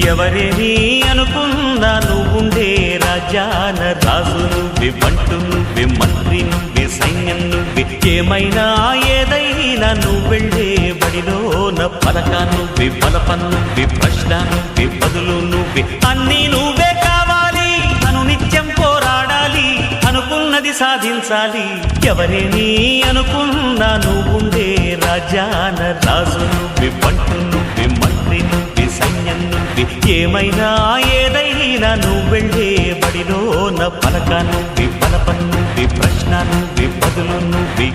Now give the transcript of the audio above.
ఎవరేని అనుకున్నా నువ్వుండే రాజాన రాజు నువ్వే, బంటు నువ్వే, మంత్రి నువ్వే, సైన్యం నువ్వే, ఏమైనా ఏదైనా నువ్వెళ్ళే బడిలోన పలక నువ్వే, బలపం నువ్వే, ప్రశ్న నువ్వే, బదులు నువ్వే, అన్నీ నువ్వే కావాలి. అను నిత్యం పోరాడాలి, అనుకున్నది సాధించాలి. ఎవరేని అనుకున్నా నువ్వుండే రాజాన రాజు నువ్వే, బంటు నువ్వే, మంత్రి నువ్వే, సైన్యం నువ్వే, ఏమైనా ఏదైనా నువ్వెళ్ళే బడిలోన పలక నువ్వే, బలపం నువ్వే, ప్రశ్న నువ్వే, బదులు నువ్వే.